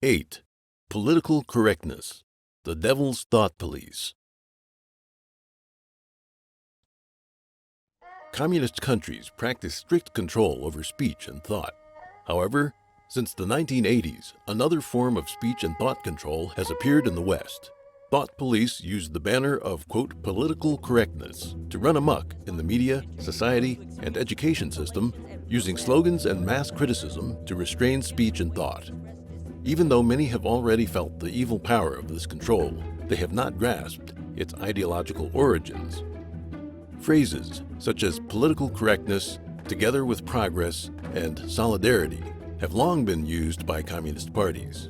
8. Political correctness, the devil's thought police. Communist countries practice strict control over speech and thought. However, since the 1980s, another form of speech and thought control has appeared in the West. Thought police use the banner of, quote, political correctness to run amok in the media, society, and education system, using slogans and mass criticism to restrain speech and thought. Even though many have already felt the evil power of this control, they have not grasped its ideological origins. Phrases such as political correctness, together with progress, and solidarity have long been used by communist parties.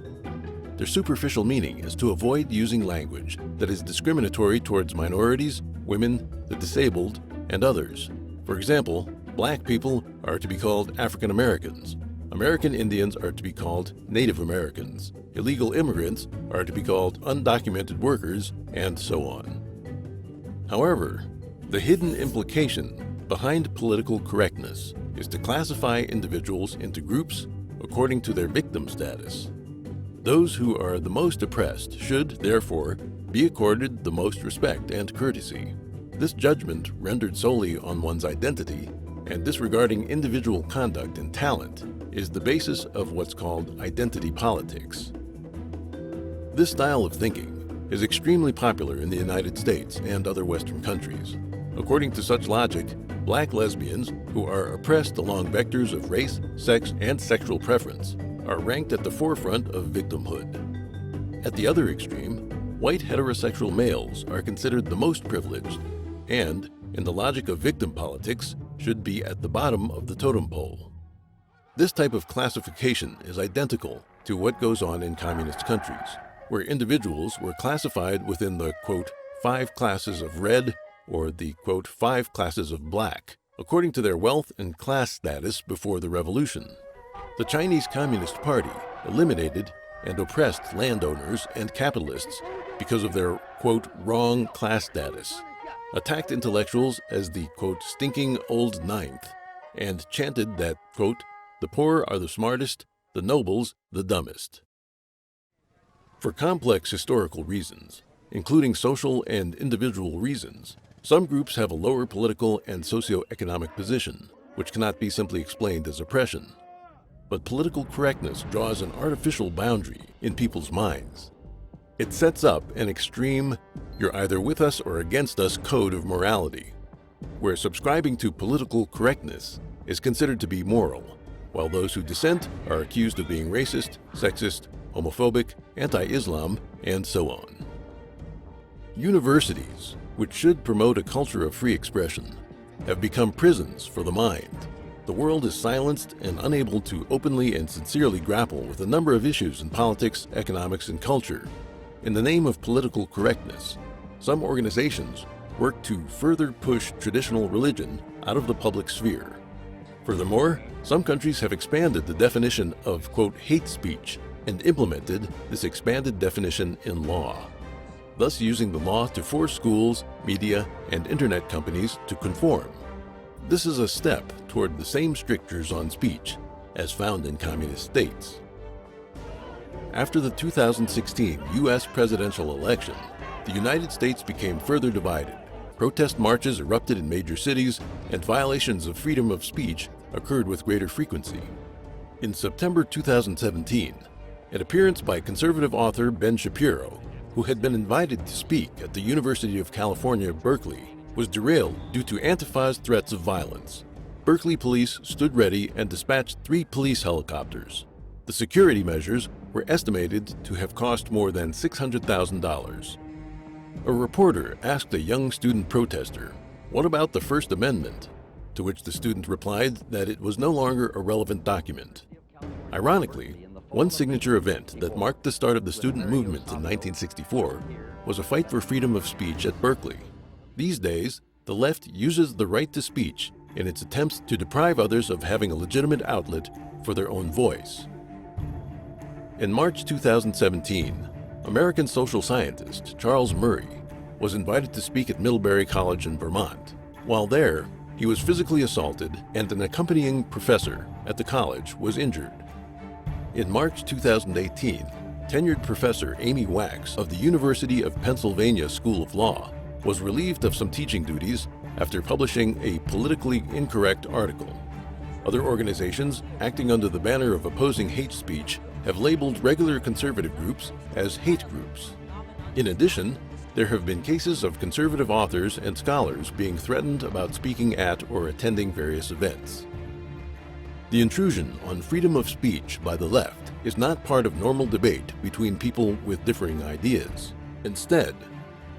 Their superficial meaning is to avoid using language that is discriminatory towards minorities, women, the disabled, and others. For example, black people are to be called African Americans. American Indians are to be called Native Americans. Illegal immigrants are to be called undocumented workers, and so on. However, the hidden implication behind political correctness is to classify individuals into groups according to their victim status. Those who are the most oppressed should, therefore, be accorded the most respect and courtesy. This judgment, rendered solely on one's identity and disregarding individual conduct and talent, is the basis of what's called identity politics. This style of thinking is extremely popular in the United States and other Western countries. According to such logic, black lesbians, who are oppressed along vectors of race, sex, and sexual preference, are ranked at the forefront of victimhood. At the other extreme, white heterosexual males are considered the most privileged and, in the logic of victim politics, should be at the bottom of the totem pole. This type of classification is identical to what goes on in communist countries, where individuals were classified within the, quote, 5 classes of red or the, quote, 5 classes of black, according to their wealth and class status before the revolution. The Chinese Communist Party eliminated and oppressed landowners and capitalists because of their, quote, wrong class status, attacked intellectuals as the, quote, stinking old ninth, and chanted that, quote, the poor are the smartest, the nobles the dumbest. For complex historical reasons, including social and individual reasons, some groups have a lower political and socio-economic position, which cannot be simply explained as oppression. But political correctness draws an artificial boundary in people's minds. It sets up an extreme, you're either with us or against us code of morality, where subscribing to political correctness is considered to be moral, while those who dissent are accused of being racist, sexist, homophobic, anti-Islam, and so on. Universities, which should promote a culture of free expression, have become prisons for the mind. The world is silenced and unable to openly and sincerely grapple with a number of issues in politics, economics, and culture. In the name of political correctness, some organizations work to further push traditional religion out of the public sphere. Furthermore, some countries have expanded the definition of, quote, hate speech and implemented this expanded definition in law, thus using the law to force schools, media, and internet companies to conform. This is a step toward the same strictures on speech as found in communist states. After the 2016 U.S. presidential election, the United States became further divided. Protest marches erupted in major cities, and violations of freedom of speech occurred with greater frequency. In September 2017, an appearance by conservative author Ben Shapiro, who had been invited to speak at the University of California, Berkeley, was derailed due to Antifa's threats of violence. Berkeley police stood ready and dispatched 3 police helicopters. The security measures were estimated to have cost more than $600,000. A reporter asked a young student protester, "What about the First Amendment?" To which the student replied that it was no longer a relevant document. Ironically, one signature event that marked the start of the student movement in 1964 was a fight for freedom of speech at Berkeley. These days, the left uses the right to speech in its attempts to deprive others of having a legitimate outlet for their own voice. In March 2017, American social scientist Charles Murray was invited to speak at Middlebury College in Vermont. While there, he was physically assaulted and an accompanying professor at the college was injured. In March 2018, tenured professor Amy Wax of the University of Pennsylvania School of Law was relieved of some teaching duties after publishing a politically incorrect article. Other organizations, acting under the banner of opposing hate speech, have labeled regular conservative groups as hate groups. In addition, there have been cases of conservative authors and scholars being threatened about speaking at or attending various events. The intrusion on freedom of speech by the left is not part of normal debate between people with differing ideas. Instead,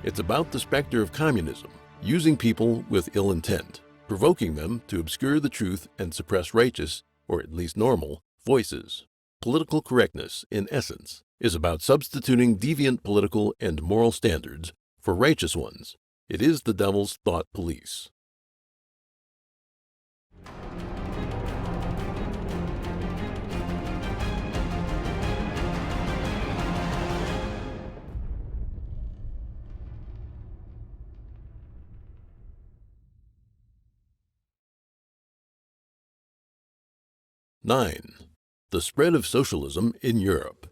it's about the specter of communism, using people with ill intent, provoking them to obscure the truth and suppress righteous, or at least normal, voices. Political correctness, in essence, is about substituting deviant political and moral standards for righteous ones. It is the devil's thought police. Nine. The spread of socialism in Europe.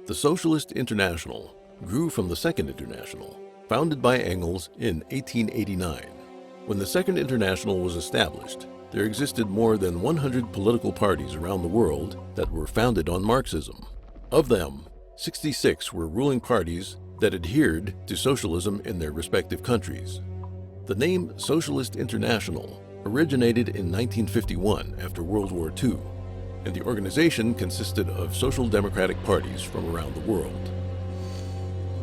The Socialist International grew from the Second International, founded by Engels in 1889. When the Second International was established, there existed more than 100 political parties around the world that were founded on Marxism. Of them, 66 were ruling parties that adhered to socialism in their respective countries. The name Socialist International originated in 1951 after World War II, and the organization consisted of social democratic parties from around the world.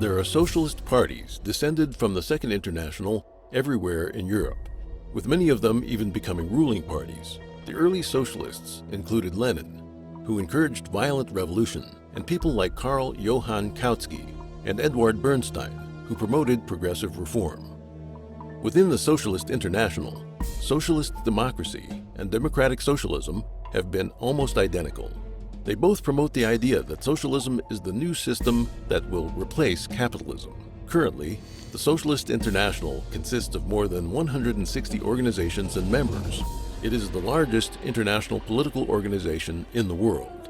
There are socialist parties descended from the Second International everywhere in Europe, with many of them even becoming ruling parties. The early socialists included Lenin, who encouraged violent revolution, and people like Karl Johann Kautsky and Edward Bernstein, who promoted progressive reform. Within the Socialist International, socialist democracy and democratic socialism have been almost identical. They both promote the idea that socialism is the new system that will replace capitalism. Currently, the Socialist International consists of more than 160 organizations and members. It is the largest international political organization in the world.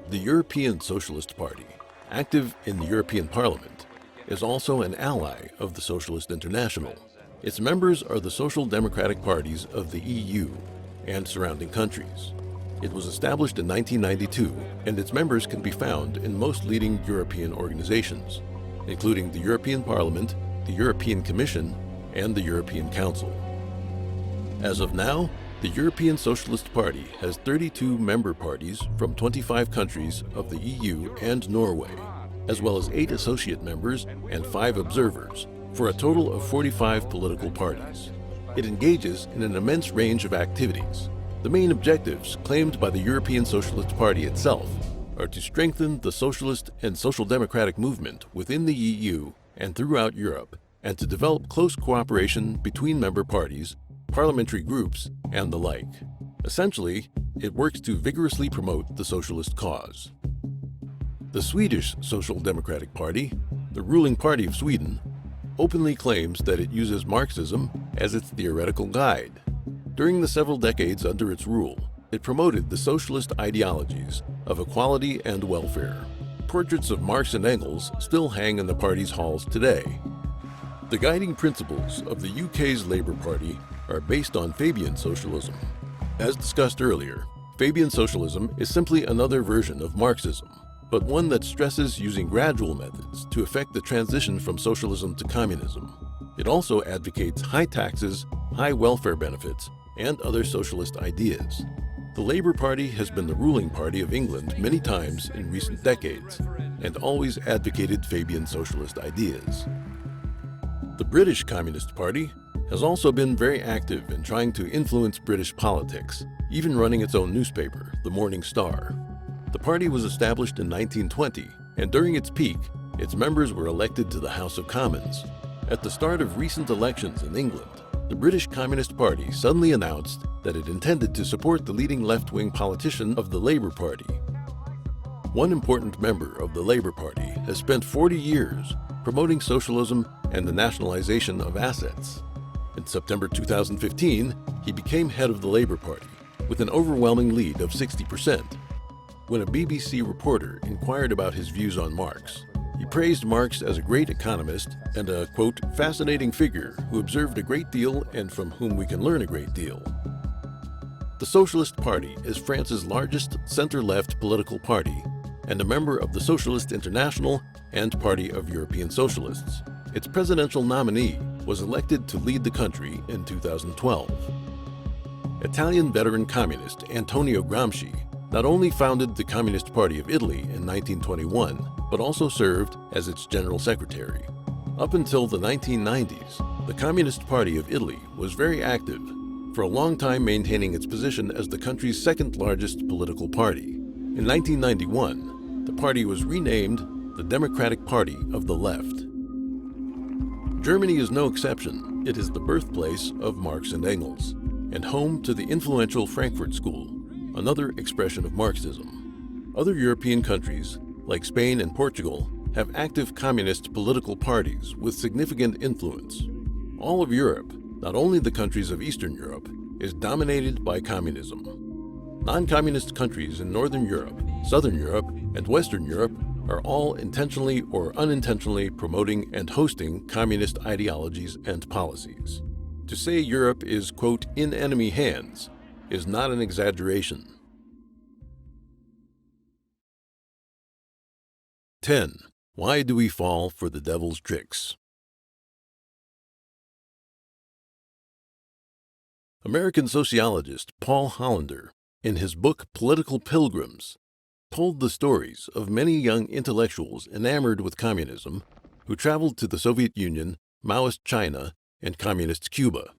The European Socialist Party, active in the European Parliament, is also an ally of the Socialist International. Its members are the social democratic parties of the EU and surrounding countries. It was established in 1992, and its members can be found in most leading European organizations, including the European Parliament, the European Commission, and the European Council. As of now, the European Socialist Party has 32 member parties from 25 countries of the EU and Norway, as well as 8 associate members and 5 observers, for a total of 45 political parties. It engages in an immense range of activities. The main objectives claimed by the European Socialist Party itself are to strengthen the socialist and social democratic movement within the EU and throughout Europe, and to develop close cooperation between member parties, parliamentary groups, and the like. Essentially, it works to vigorously promote the socialist cause. The Swedish Social Democratic Party, the ruling party of Sweden, openly claims that it uses Marxism as its theoretical guide. During the several decades under its rule, it promoted the socialist ideologies of equality and welfare. Portraits of Marx and Engels still hang in the party's halls today. The guiding principles of the UK's Labour Party are based on Fabian socialism. As discussed earlier, Fabian socialism is simply another version of Marxism, but one that stresses using gradual methods to effect the transition from socialism to communism. It also advocates high taxes, high welfare benefits, and other socialist ideas. The Labour Party has been the ruling party of England many times in recent decades, and always advocated Fabian socialist ideas. The British Communist Party has also been very active in trying to influence British politics, even running its own newspaper, the Morning Star. The party was established in 1920, and during its peak, its members were elected to the House of Commons. At the start of recent elections in England, the British Communist Party suddenly announced that it intended to support the leading left-wing politician of the Labour Party. One important member of the Labour Party has spent 40 years promoting socialism and the nationalization of assets. In September 2015, he became head of the Labour Party, with an overwhelming lead of 60%. When a BBC reporter inquired about his views on Marx, he praised Marx as a great economist and a, quote, fascinating figure who observed a great deal and from whom we can learn a great deal. The Socialist Party is France's largest center-left political party and a member of the Socialist International and Party of European Socialists. Its presidential nominee was elected to lead the country in 2012. Italian veteran communist Antonio Gramsci not only founded the Communist Party of Italy in 1921, but also served as its general secretary. Up until the 1990s, the Communist Party of Italy was very active, for a long time maintaining its position as the country's second largest political party. In 1991, the party was renamed the Democratic Party of the Left. Germany is no exception. It is the birthplace of Marx and Engels, and home to the influential Frankfurt School, another expression of Marxism. Other European countries, like Spain and Portugal, have active communist political parties with significant influence. All of Europe, not only the countries of Eastern Europe, is dominated by communism. Non-communist countries in Northern Europe, Southern Europe, and Western Europe are all intentionally or unintentionally promoting and hosting communist ideologies and policies. To say Europe is, quote, in enemy hands is not an exaggeration. 10. Why do we fall for the devil's tricks? American sociologist Paul Hollander, in his book Political Pilgrims, told the stories of many young intellectuals enamored with communism who traveled to the Soviet Union, Maoist China, and Communist Cuba.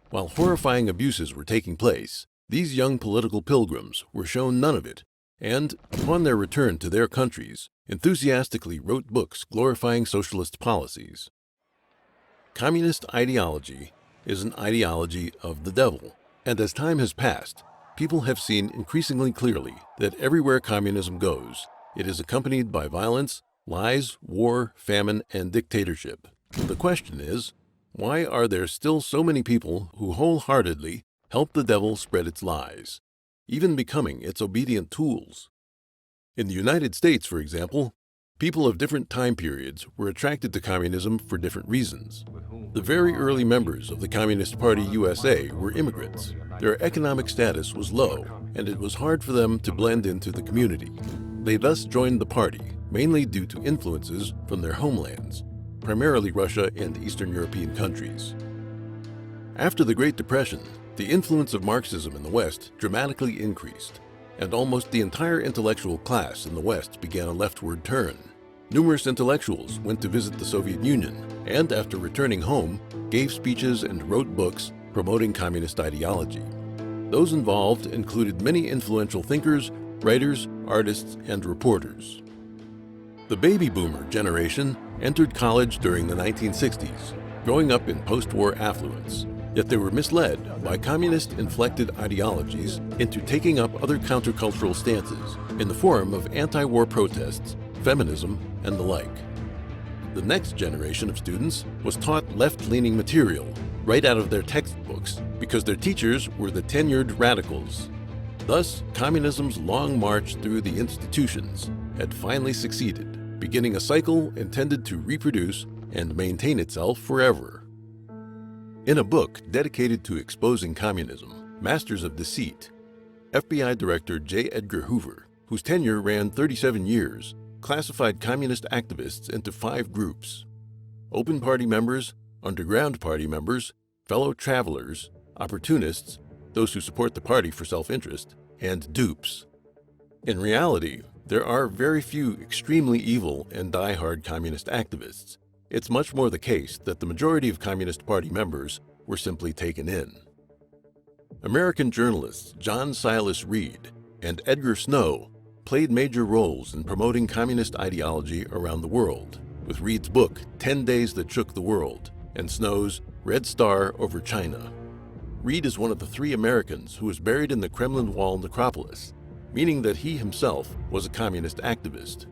While horrifying abuses were taking place, these young political pilgrims were shown none of it, and, upon their return to their countries, enthusiastically wrote books glorifying socialist policies. Communist ideology is an ideology of the devil, and as time has passed, people have seen increasingly clearly that everywhere communism goes, it is accompanied by violence, lies, war, famine, and dictatorship. The question is, why are there still so many people who wholeheartedly help the devil spread its lies, even becoming its obedient tools? In the United States, for example, people of different time periods were attracted to communism for different reasons. The very early members of the Communist Party USA were immigrants. Their economic status was low, and it was hard for them to blend into the community. They thus joined the party, mainly due to influences from their homelands, primarily Russia and Eastern European countries. After the Great Depression, the influence of Marxism in the West dramatically increased, and almost the entire intellectual class in the West began a leftward turn. Numerous intellectuals went to visit the Soviet Union, and after returning home, gave speeches and wrote books promoting communist ideology. Those involved included many influential thinkers, writers, artists, and reporters. The baby boomer generation entered college during the 1960s, growing up in post-war affluence, yet they were misled by communist-inflected ideologies into taking up other countercultural stances in the form of anti-war protests, feminism, and the like. The next generation of students was taught left-leaning material right out of their textbooks because their teachers were the tenured radicals. Thus, communism's long march through the institutions had finally succeeded, beginning a cycle intended to reproduce and maintain itself forever. In a book dedicated to exposing communism, Masters of Deceit, FBI Director J. Edgar Hoover, whose tenure ran 37 years, classified communist activists into 5 groups: open party members, underground party members, fellow travelers, opportunists, those who support the party for self-interest, and dupes. In reality, there are very few extremely evil and die-hard communist activists. It's much more the case that the majority of Communist Party members were simply taken in. American journalists John Silas Reed and Edgar Snow played major roles in promoting communist ideology around the world, with Reed's book 10 Days That Shook the World and Snow's Red Star Over China. Reed is one of the 3 Americans who was buried in the Kremlin Wall necropolis, meaning that he himself was a communist activist.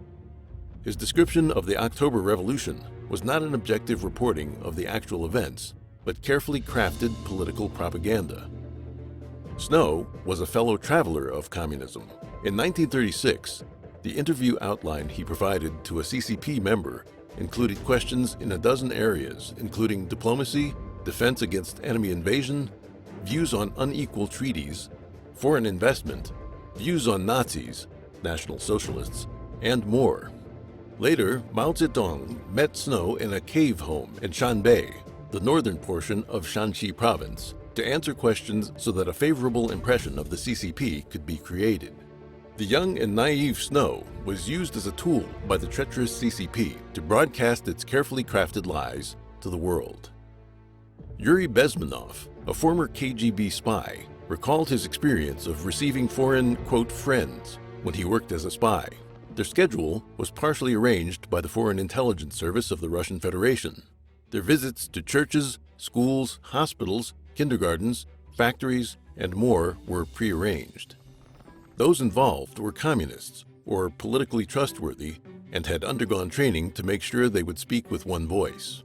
His description of the October Revolution was not an objective reporting of the actual events, but carefully crafted political propaganda. Snow was a fellow traveler of communism. In 1936, the interview outline he provided to a CCP member included questions in a dozen areas, including diplomacy, defense against enemy invasion, views on unequal treaties, foreign investment, views on Nazis, National Socialists, and more. Later, Mao Zedong met Snow in a cave home in Shanbei, the northern portion of Shanxi province, to answer questions so that a favorable impression of the CCP could be created. The young and naive Snow was used as a tool by the treacherous CCP to broadcast its carefully crafted lies to the world. Yuri Bezmenov, a former KGB spy, recalled his experience of receiving foreign, quote, friends when he worked as a spy. Their schedule was partially arranged by the Foreign Intelligence Service of the Russian Federation. Their visits to churches, schools, hospitals, kindergartens, factories, and more were prearranged. Those involved were communists or politically trustworthy and had undergone training to make sure they would speak with one voice.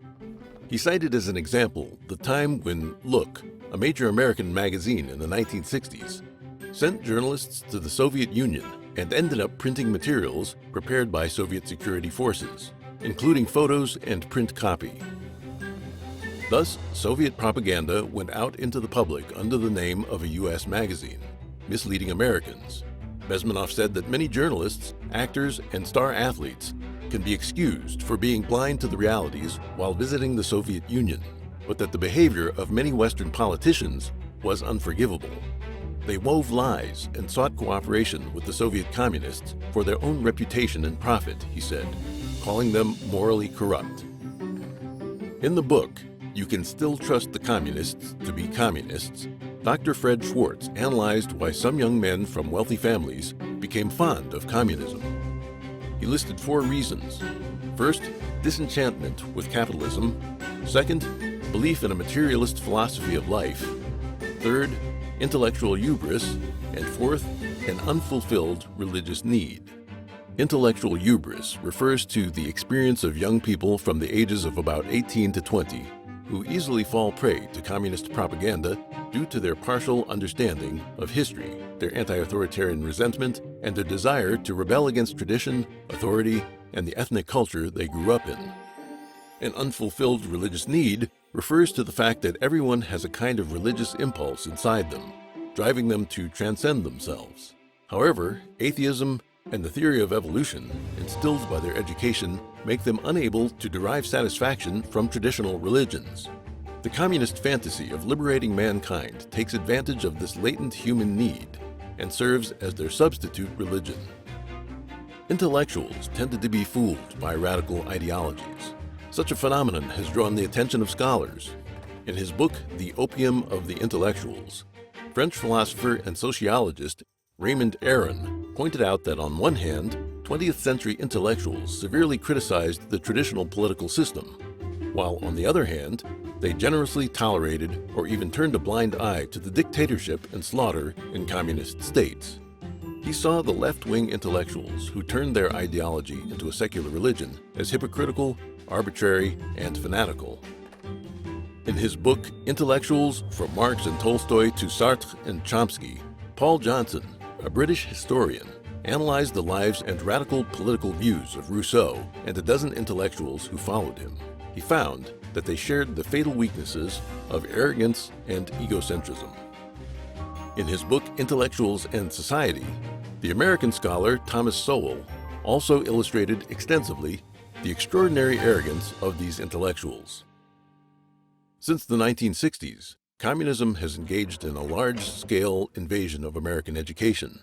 He cited as an example the time when Look, a major American magazine in the 1960s, sent journalists to the Soviet Union and ended up printing materials prepared by Soviet security forces, including photos and print copy. Thus, Soviet propaganda went out into the public under the name of a U.S. magazine, misleading Americans. Bezmenov said that many journalists, actors, and star athletes can be excused for being blind to the realities while visiting the Soviet Union, but that the behavior of many Western politicians was unforgivable. They wove lies and sought cooperation with the Soviet communists for their own reputation and profit, he said, calling them morally corrupt. In the book, You Can Still Trust the Communists to Be Communists, Dr. Fred Schwartz analyzed why some young men from wealthy families became fond of communism. He listed 4 reasons. First, disenchantment with capitalism. Second, belief in a materialist philosophy of life. Third, intellectual hubris. And fourth, an unfulfilled religious need. Intellectual hubris refers to the experience of young people from the ages of about 18 to 20 who easily fall prey to communist propaganda due to their partial understanding of history, their anti-authoritarian resentment, and their desire to rebel against tradition, authority, and the ethnic culture they grew up in. An unfulfilled religious need refers to the fact that everyone has a kind of religious impulse inside them, driving them to transcend themselves. However, atheism and the theory of evolution, instilled by their education, make them unable to derive satisfaction from traditional religions. The communist fantasy of liberating mankind takes advantage of this latent human need and serves as their substitute religion. Intellectuals tended to be fooled by radical ideologies. Such a phenomenon has drawn the attention of scholars. In his book, The Opium of the Intellectuals, French philosopher and sociologist Raymond Aron pointed out that on one hand, 20th century intellectuals severely criticized the traditional political system, while on the other hand, they generously tolerated or even turned a blind eye to the dictatorship and slaughter in communist states. He saw the left-wing intellectuals who turned their ideology into a secular religion as hypocritical, arbitrary, and fanatical. In his book, Intellectuals, From Marx and Tolstoy to Sartre and Chomsky, Paul Johnson, a British historian, analyzed the lives and radical political views of Rousseau and a dozen intellectuals who followed him. He found that they shared the fatal weaknesses of arrogance and egocentrism. In his book, Intellectuals and Society, the American scholar Thomas Sowell also illustrated extensively the extraordinary arrogance of these intellectuals. Since the 1960s, communism has engaged in a large-scale invasion of American education.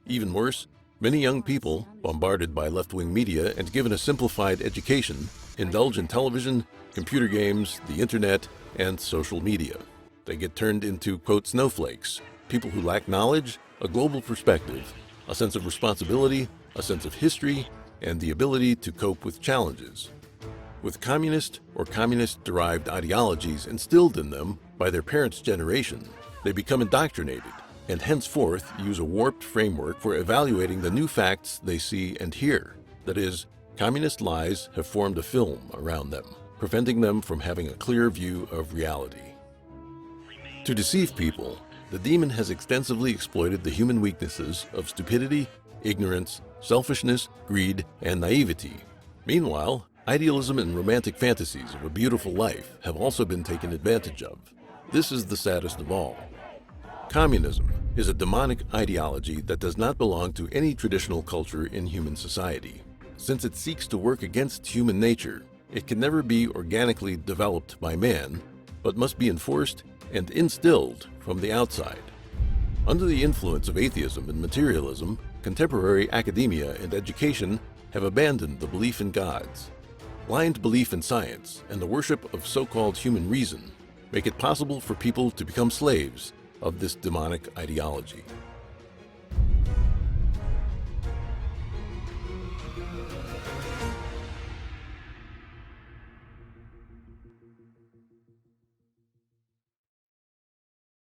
Even worse, many young people, bombarded by left-wing media and given a simplified education, indulge in television, computer games, the internet, and social media. They get turned into, quote, snowflakes, people who lack knowledge, a global perspective, a sense of responsibility, a sense of history, and the ability to cope with challenges. With communist or communist-derived ideologies instilled in them by their parents' generation, they become indoctrinated and henceforth use a warped framework for evaluating the new facts they see and hear. That is, communist lies have formed a film around them, preventing them from having a clear view of reality. To deceive people, the demon has extensively exploited the human weaknesses of stupidity, ignorance, selfishness, greed, and naivety. Meanwhile, idealism and romantic fantasies of a beautiful life have also been taken advantage of. This is the saddest of all. Communism is a demonic ideology that does not belong to any traditional culture in human society. Since it seeks to work against human nature, it can never be organically developed by man, but must be enforced and instilled from the outside. Under the influence of atheism and materialism, contemporary academia and education have abandoned the belief in gods. Blind belief in science and the worship of so-called human reason make it possible for people to become slaves of this demonic ideology.